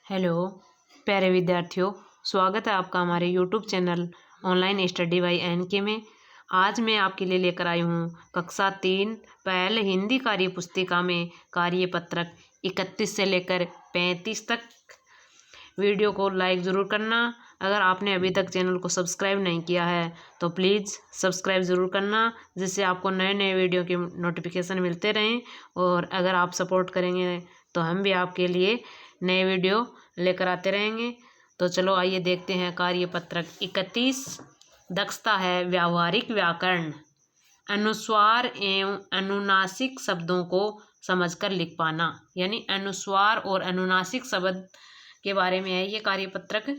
Hello प्यारे विद्यार्थियों, स्वागत है आपका हमारे YouTube channel online study by NK में। आज मैं आपके लिए लेकर आई हूँ कक्षा 3 पहले हिंदी कार्य पुस्तिका में कार्यपत्रक 31 से लेकर 35 तक। वीडियो को लाइक ज़रूर करना। अगर आपने अभी तक चैनल को सब्सक्राइब नहीं किया है तो प्लीज़ सब्सक्राइब ज़रूर करना, जिससे आपको नए नए वीडियो के नोटिफिकेशन मिलते रहें। और अगर आप सपोर्ट करेंगे तो हम भी आपके लिए नए वीडियो लेकर आते रहेंगे। तो चलो आइए देखते हैं कार्यपत्रक 31। दक्षता है व्यावहारिक व्याकरण, अनुस्वार एवं अनुनासिक शब्दों को समझकर लिख पाना। यानी अनुस्वार और अनुनासिक शब्द के बारे में है ये कार्यपत्रक।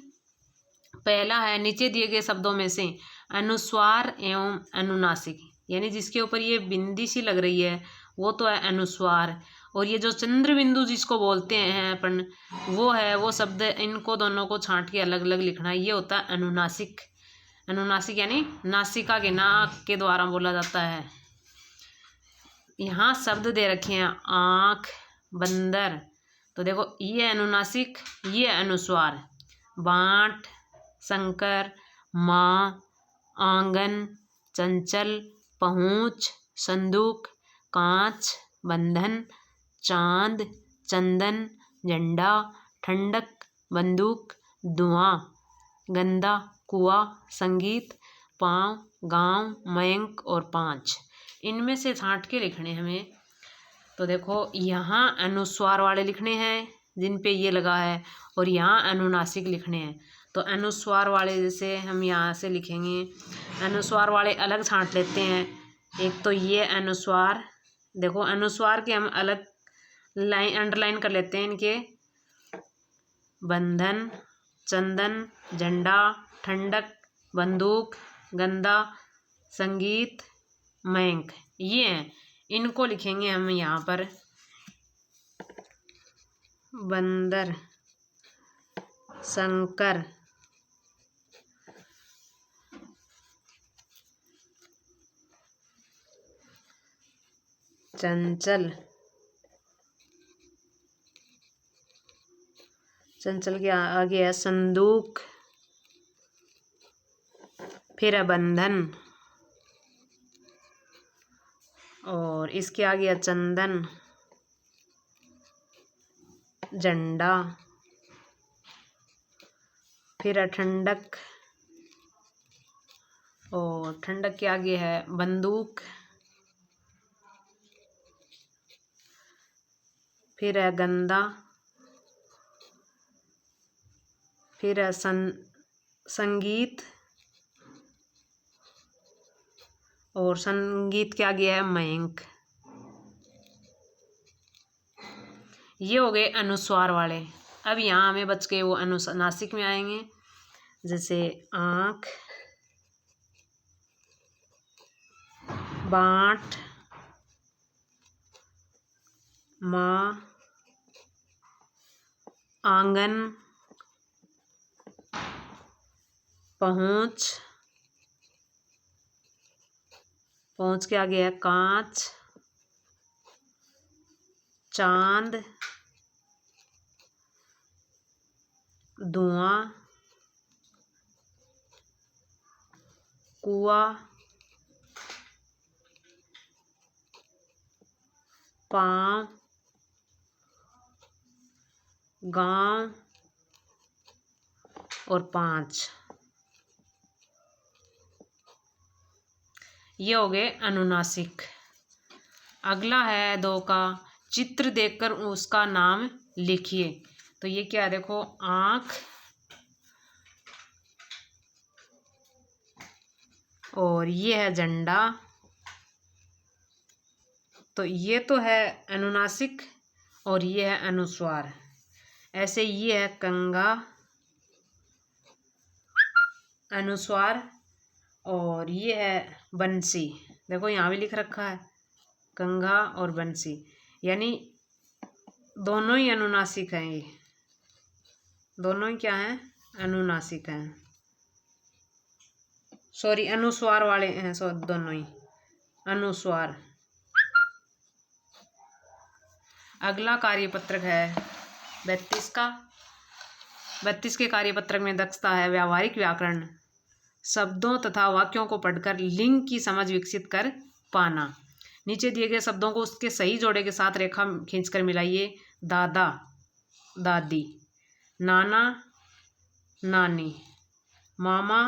पहला है, नीचे दिए गए शब्दों में से अनुस्वार एवं अनुनासिक, यानी जिसके ऊपर ये बिंदी सी लग रही है वो तो है अनुस्वार, और ये जो चंद्र बिंदु जिसको बोलते हैं अपन वो शब्द, इनको दोनों को छांट के अलग अलग लिखना, ये होता है अनुनासिक। अनुनासिक यानी नासिका के, नाक के द्वारा बोला जाता है। यहाँ शब्द दे रखे हैं आँख, बंदर, तो देखो ये अनुनासिक, ये अनुस्वार। बाँट, शंकर, माँ, आंगन, चंचल, पहुँच, संदूक, कांच, बंधन, चांद, चंदन, झंडा, ठंडक, बंदूक, धुआं, गंदा, कुआं, संगीत, पाँव, गांव, मयंक और पाँच। इनमें से छांट के लिखने हमें। तो देखो यहाँ अनुस्वार वाले लिखने हैं जिन पे ये लगा है, और यहाँ अनुनासिक लिखने हैं। तो अनुस्वार वाले जैसे हम यहाँ से लिखेंगे, अनुस्वार वाले अलग छांट लेते हैं। एक तो ये अनुस्वार, देखो अनुस्वार के हम अलग लाइन अंडरलाइन कर लेते हैं इनके। बंधन, चंदन, झंडा, ठंडक, बंदूक, गंदा, संगीत, मयंक, ये हैं। इनको लिखेंगे हम यहाँ पर बंदर, शंकर, चंचल, चंचल के आगे है संदूक, फिर है बंधन, और इसके आगे है चंदन, झंडा, फिर है ठंडक, और ठंडक के आगे है बंदूक, फिर है गंदा, फिर है संगीत, और संगीत के आगे है मयंक। ये हो गए अनुस्वार वाले। अब यहाँ हमें बच के वो अनुनासिक में आएंगे, जैसे आँख, बाँट, माँ, आंगन, पहुँच, पहुँच के आगे है कांच, चांद, धुआं, कुआं, पाँव, गांव और पाँच। ये हो गए अनुनासिक। अगला है 2 का, चित्र देखकर उसका नाम लिखिए। तो ये क्या है, देखो आँख, और ये है झंडा, तो ये तो है अनुनासिक और ये है अनुस्वार। ऐसे ये है कंघा, अनुस्वार, और ये है बंसी। देखो यहाँ भी लिख रखा है कंघा और बंसी, यानी दोनों ही अनुनासिक हैं। ये दोनों ही क्या हैं, अनुनासिक हैं, सॉरी अनुस्वार वाले हैं, दोनों ही अनुस्वार। अगला कार्यपत्रक है 32 का, 32 के कार्यपत्रक में दक्षता है व्यावहारिक व्याकरण, शब्दों तथा वाक्यों को पढ़कर लिंग की समझ विकसित कर पाना। नीचे दिए गए शब्दों को उसके सही जोड़े के साथ रेखा खींचकर मिलाइए। दादा दादी, नाना नानी, मामा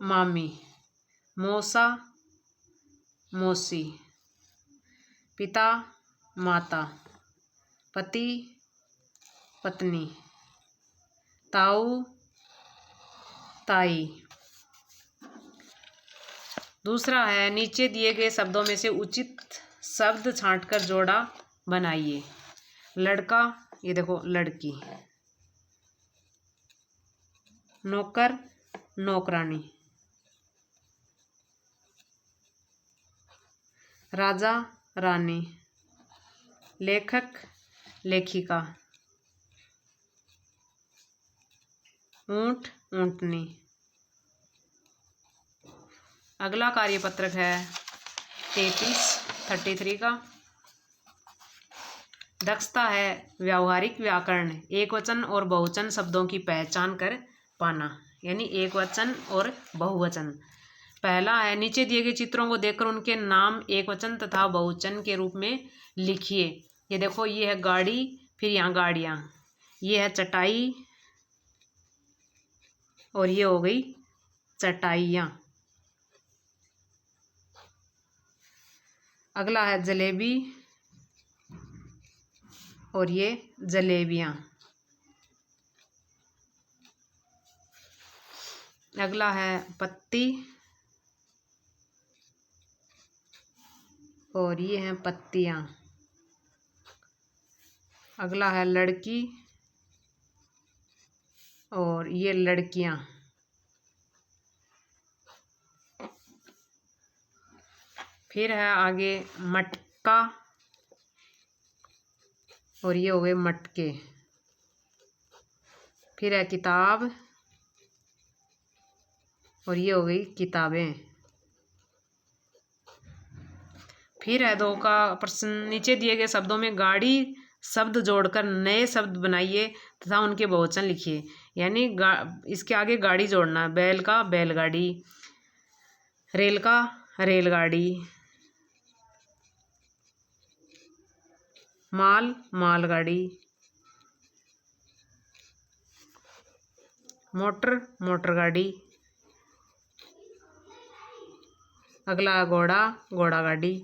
मामी, मौसा मौसी, पिता माता, पति पत्नी, ताऊ ताई। दूसरा है नीचे दिए गए शब्दों में से उचित शब्द छांटकर जोड़ा बनाइए। लड़का, ये देखो लड़की, नौकर नौकरानी, राजा रानी, लेखक लेखिका, ऊंट ऊंटनी। अगला कार्यपत्रक है 33 का। दक्षता है व्यावहारिक व्याकरण, एकवचन और बहुवचन शब्दों की पहचान कर पाना, यानी एकवचन और बहुवचन। पहला है नीचे दिए गए चित्रों को देखकर उनके नाम एकवचन तथा बहुवचन के रूप में लिखिए। ये देखो, ये है गाड़ी, फिर यहाँ गाड़ियाँ, ये है चटाई और ये हो गई चटाइयाँ। अगला है जलेबी और ये जलेबियाँ। अगला है पत्ती और ये हैं पत्तियाँ। अगला है लड़की और ये लड़कियाँ। फिर है आगे मटका और ये हो गए मटके। फिर है किताब और ये हो गई किताबें। फिर है 2 का प्रश्न, नीचे दिए गए शब्दों में गाड़ी शब्द जोड़कर नए शब्द बनाइए तथा उनके बहुवचन लिखिए। यानी इसके आगे गाड़ी जोड़ना, बैल का बैलगाड़ी, रेल का रेलगाड़ी, माल मालगाड़ी, मोटर मोटरगाड़ी। अगला घोड़ा घोड़ा गाड़ी।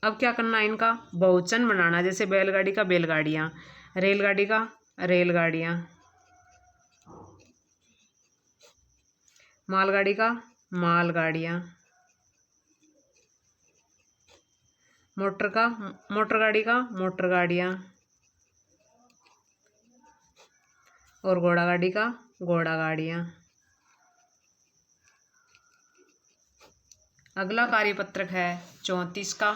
अब क्या करना है, इनका बहुवचन बनाना, जैसे बैलगाड़ी का बैलगाड़ियाँ, रेलगाड़ी का रेलगाड़ियाँ, मालगाड़ी का मालगाड़ियाँ, मोटरगाड़ी का मोटरगाड़ियाँ और घोड़ा गाड़ी का घोड़ा गाड़ियाँ। अगला कार्यपत्रक है 34 का।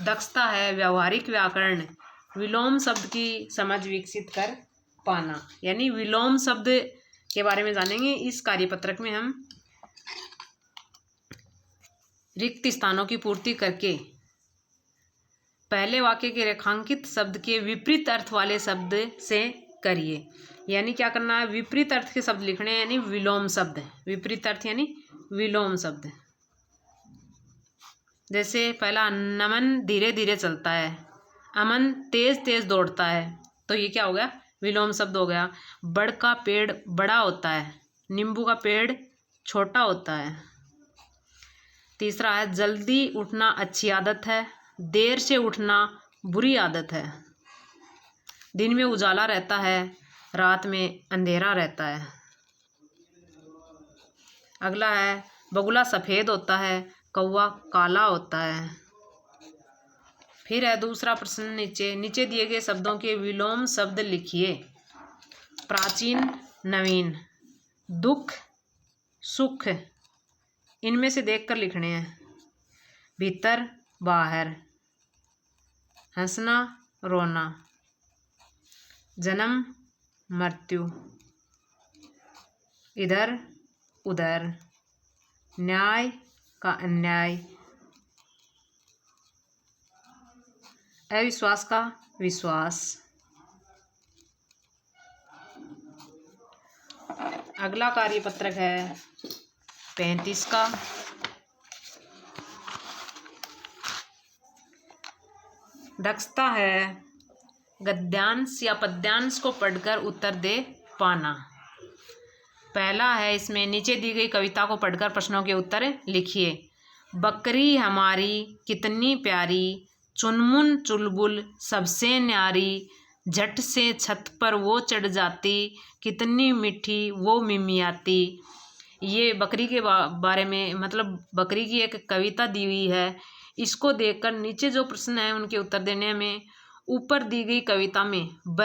दक्षता है व्यावहारिक व्याकरण, विलोम शब्द की समझ विकसित कर पाना। यानी विलोम शब्द के बारे में जानेंगे इस कार्यपत्रक में। हम रिक्त स्थानों की पूर्ति करके पहले वाक्य के रेखांकित शब्द के विपरीत अर्थ वाले शब्द से करिए। यानी क्या करना है, विपरीत अर्थ के शब्द लिखने हैं, यानी विलोम शब्द। विपरीत अर्थ यानी विलोम शब्द। जैसे पहला, नमन धीरे धीरे चलता है, अमन तेज तेज दौड़ता है, तो ये क्या हो गया, विलोम शब्द हो गया। बड़ का पेड़ बड़ा होता है, नींबू का पेड़ छोटा होता है। तीसरा है, जल्दी उठना अच्छी आदत है, देर से उठना बुरी आदत है। दिन में उजाला रहता है, रात में अंधेरा रहता है। अगला है, बगुला सफ़ेद होता है, कौवा काला होता है। फिर है दूसरा प्रश्न, नीचे दिए गए शब्दों के विलोम शब्द लिखिए। प्राचीन नवीन, दुख सुख, इनमें से देखकर लिखने हैं। भीतर बाहर, हंसना रोना, जन्म मृत्यु, इधर उधर, न्याय का अन्याय, अविश्वास का विश्वास। अगला कार्यपत्रक है 35 का। दक्षता है गद्यांश या पद्यांश को पढ़कर उत्तर दे पाना। पहला है इसमें नीचे दी गई कविता को पढ़कर प्रश्नों के उत्तर लिखिए। बकरी हमारी कितनी प्यारी, चुनमुन चुलबुल सबसे न्यारी, झट से छत पर वो चढ़ जाती, कितनी मीठी वो मिमियाती। ये बकरी के बारे में मतलब बकरी की एक कविता दी हुई है। इसको देखकर नीचे जो प्रश्न है उनके उत्तर देने में ऊपर दी गई कविता में ब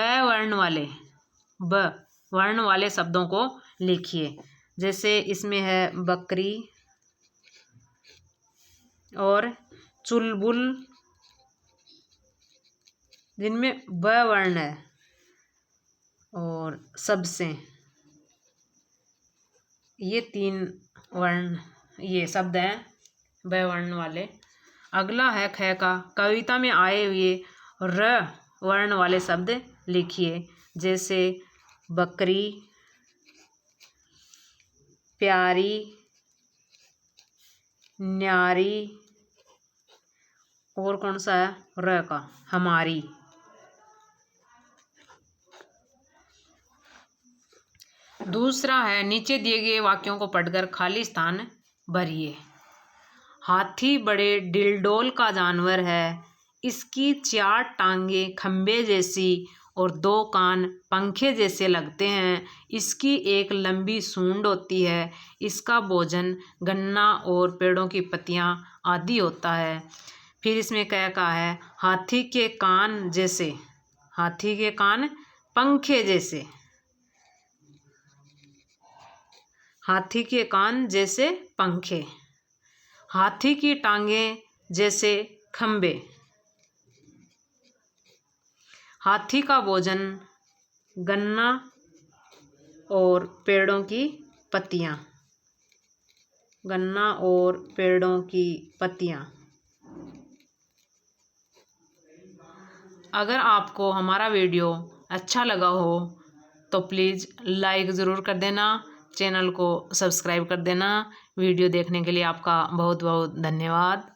वर्ण वाले शब्दों को लिखिए। जैसे इसमें है बकरी और चुलबुल जिनमें ब वर्ण है, और सबसे, ये 3 वर्ण ये शब्द हैं ब वर्ण वाले। अगला है ख का। कविता में आए हुए र वर्ण वाले शब्द लिखिए। जैसे बकरी, प्यारी, न्यारी, और कौन सा है र का, हमारी। दूसरा है नीचे दिए गए वाक्यों को पढ़कर खाली स्थान भरिए। हाथी बड़े डिलडोल का जानवर है, इसकी 4 टांगें खंबे जैसी और 2 कान पंखे जैसे लगते हैं। इसकी एक लंबी सूंड होती है। इसका भोजन गन्ना और पेड़ों की पत्तियां आदि होता है। फिर इसमें क्या कहा है, हाथी के कान जैसे, हाथी के कान पंखे जैसे, हाथी के कान जैसे पंखे, हाथी की टांगें जैसे खंबे, हाथी का भोजन गन्ना और पेड़ों की पत्तियां, गन्ना और पेड़ों की पत्तियां। अगर आपको हमारा वीडियो अच्छा लगा हो तो प्लीज़ लाइक ज़रूर कर देना, चैनल को सब्सक्राइब कर देना। वीडियो देखने के लिए आपका बहुत बहुत धन्यवाद।